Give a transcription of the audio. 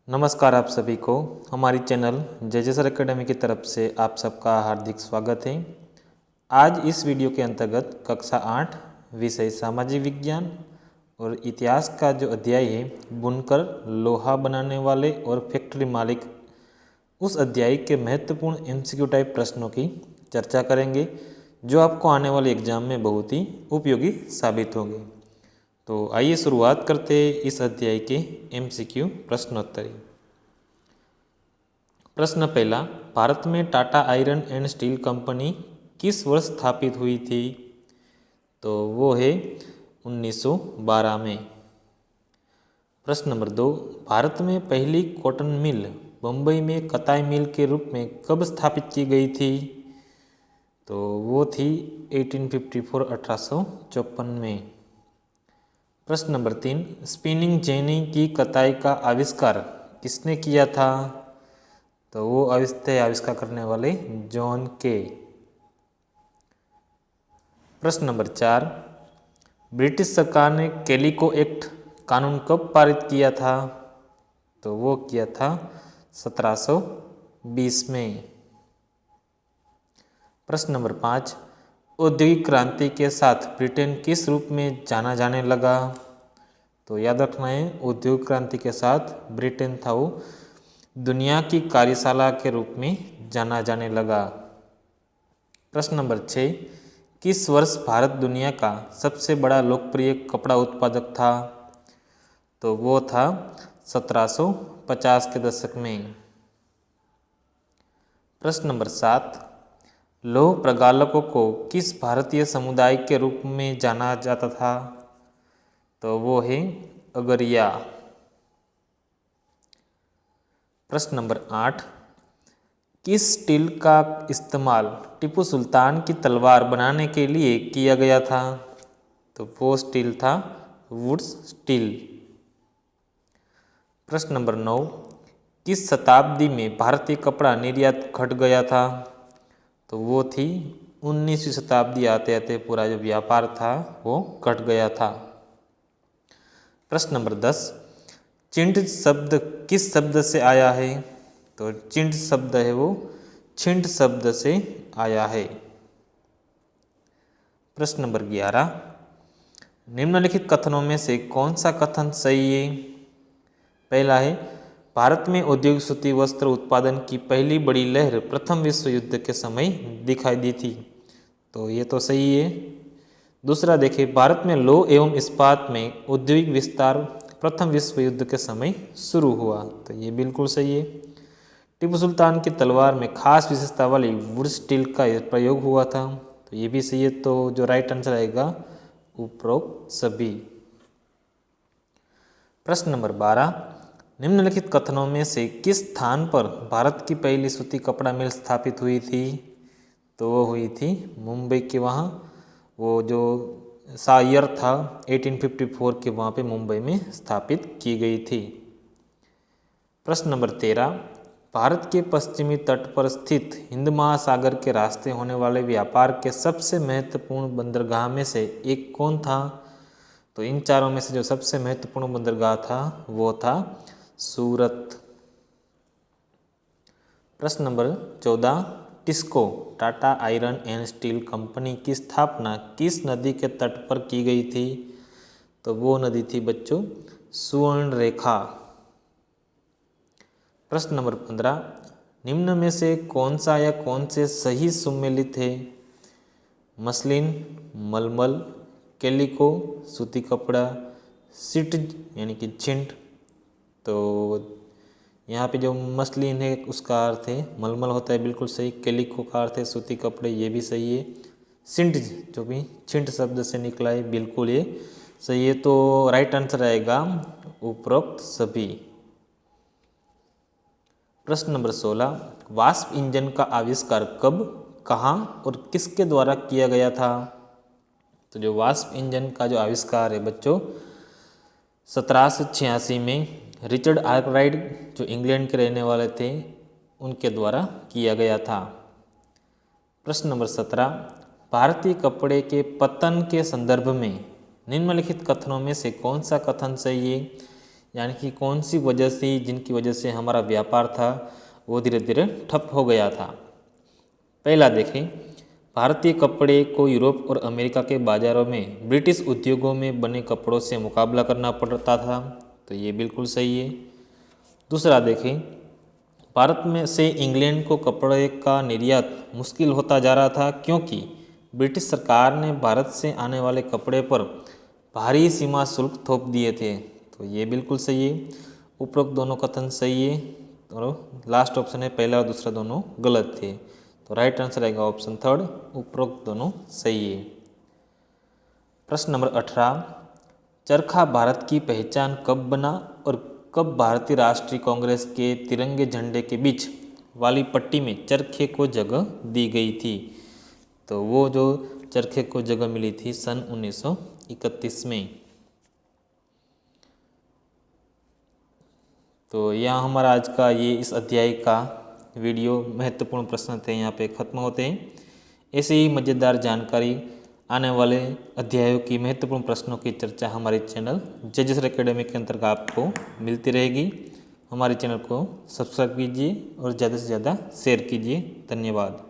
नमस्कार आप सभी को हमारी चैनल जय सर एकेडमी की तरफ से आप सबका हार्दिक स्वागत है। आज इस वीडियो के अंतर्गत कक्षा 8 विषय सामाजिक विज्ञान और इतिहास का जो अध्याय है बुनकर, लोहा बनाने वाले और फैक्ट्री मालिक, उस अध्याय के महत्वपूर्ण एमसीक्यू टाइप प्रश्नों की चर्चा करेंगे जो आपको आने वाले एग्जाम में बहुत ही उपयोगी साबित होंगे। तो आइए शुरुआत करते हैं इस अध्याय के एमसीक्यू प्रश्नोत्तरी। प्रश्न पहला, भारत में Tata iron and steel company किस वर्ष स्थापित हुई थी? तो वो है 1912 में। प्रश्न नंबर 2, भारत में पहली कॉटन मिल बम्बई में कताई मिल के रूप में कब स्थापित की गई थी? तो वो थी 1854 में। प्रश्न नंबर 3, स्पिनिंग जेनी की कताई का आविष्कार किसने किया था? तो वो आविष्कार करने वाले जॉन के। प्रश्न नंबर 4, ब्रिटिश सरकार ने कैलिको एक्ट कानून कब पारित किया था? तो वो किया था 1720 में। प्रश्न नंबर 5, औद्योगिक क्रांति के साथ ब्रिटेन किस रूप में जाना जाने लगा? तो याद रखना है, औद्योगिक क्रांति के साथ ब्रिटेन था वो दुनिया की कार्यशाला के रूप में जाना जाने लगा। प्रश्न नंबर 6, किस वर्ष भारत दुनिया का सबसे बड़ा लोकप्रिय कपड़ा उत्पादक था? तो वो था 1750 के दशक में। प्रश्न नंबर 7, लौह प्रगालकों को किस भारतीय समुदाय के रूप में जाना जाता था? तो वो है अगरिया। प्रश्न नंबर 8, किस स्टील का इस्तेमाल टीपू सुल्तान की तलवार बनाने के लिए किया गया था? तो वो स्टील था वुड्स स्टील। प्रश्न नंबर 9, किस शताब्दी में भारतीय कपड़ा निर्यात घट गया था? तो वो थी 19वीं शताब्दी आते आते पूरा जो व्यापार था वो घट गया था। प्रश्न नंबर 10, चिंट शब्द किस शब्द से आया है? तो चिंट शब्द है वो छिंट शब्द से आया है। प्रश्न नंबर 11, निम्नलिखित कथनों में से कौन सा कथन सही है? पहला है, भारत में औद्योगिक सूती वस्त्र उत्पादन की पहली बड़ी लहर प्रथम विश्व युद्ध के समय दिखाई दी थी। तो ये तो सही है। दूसरा देखिए, भारत में लौह एवं इस्पात में औद्योगिक विस्तार प्रथम विश्व युद्ध के समय शुरू हुआ। तो ये बिल्कुल सही है। टीपू सुल्तान की तलवार में खास विशेषता वाली वुड स्टील का प्रयोग हुआ था। तो ये भी सही है। तो जो राइट आंसर आएगा उपरोक्त सभी। प्रश्न नंबर 12, निम्नलिखित कथनों में से किस स्थान पर भारत की पहली सूती कपड़ा मिल स्थापित हुई थी? तो वो हुई थी मुंबई के वहाँ, वो जो सायर था 1854 के वहाँ पे मुंबई में स्थापित की गई थी। प्रश्न नंबर 13, भारत के पश्चिमी तट पर स्थित हिंद महासागर के रास्ते होने वाले व्यापार के सबसे महत्वपूर्ण बंदरगाह में से एक कौन था? तो इन चारों में से जो सबसे महत्वपूर्ण बंदरगाह था वो था सूरत। प्रश्न number 14, TISCO Tata iron and steel company की स्थापना किस नदी के तट पर की गई थी? तो वो नदी थी बच्चों सुवर्ण रेखा। प्रश्न नंबर 15, निम्न में से कौन सा या कौन से सही सुमेलित है? मसलिन, मलमल, कैलिको सूती कपड़ा, सिट्ज यानी कि छिंट। तो यहाँ पे जो मसलिन है उसका अर्थ है मलमल होता है, बिल्कुल सही। कैलिको का अर्थ है सूती कपड़े, ये भी सही है। सिंट जो भी छिंट शब्द से निकला है, बिल्कुल ये सही है। तो राइट आंसर आएगा उपरोक्त सभी। प्रश्न नंबर 16, वाष्प इंजन का आविष्कार कब, कहाँ और किसके द्वारा किया गया था? तो जो वाष्प इंजन का जो आविष्कार है बच्चों 1786 में रिचर्ड आर्कराइट जो इंग्लैंड के रहने वाले थे उनके द्वारा किया गया था। प्रश्न नंबर 17, भारतीय कपड़े के पतन के संदर्भ में निम्नलिखित कथनों में से कौन सा कथन सही है? यानी कि कौन सी वजह से, जिनकी वजह से हमारा व्यापार था वो धीरे धीरे ठप हो गया था। पहला देखें, भारतीय कपड़े को यूरोप और अमेरिका के बाज़ारों में ब्रिटिश उद्योगों में बने कपड़ों से मुकाबला करना पड़ता था, तो ये बिल्कुल सही है। दूसरा देखें, भारत में से इंग्लैंड को कपड़े का निर्यात मुश्किल होता जा रहा था क्योंकि ब्रिटिश सरकार ने भारत से आने वाले कपड़े पर भारी सीमा शुल्क थोप दिए थे, तो ये बिल्कुल सही है। उपरोक्त दोनों कथन सही है और लास्ट ऑप्शन है पहला और दूसरा दोनों गलत थे, तो राइट आंसर आएगा ऑप्शन थर्ड, उपरोक्त दोनों सही है। प्रश्न नंबर 18, चरखा भारत की पहचान कब बना और कब भारतीय राष्ट्रीय कांग्रेस के तिरंगे झंडे के बीच वाली पट्टी में चरखे को जगह दी गई थी? तो वो जो चरखे को जगह मिली थी सन 1931 में। तो यहाँ हमारा आज का ये इस अध्याय का वीडियो महत्वपूर्ण प्रश्न थे यहाँ पे ख़त्म होते हैं। ऐसे ही मज़ेदार जानकारी आने वाले अध्यायों की महत्वपूर्ण प्रश्नों की चर्चा हमारे चैनल जजेस एकेडमी के अंतर्गत आपको मिलती रहेगी। हमारे चैनल को सब्सक्राइब कीजिए और ज़्यादा से ज़्यादा शेयर कीजिए। धन्यवाद।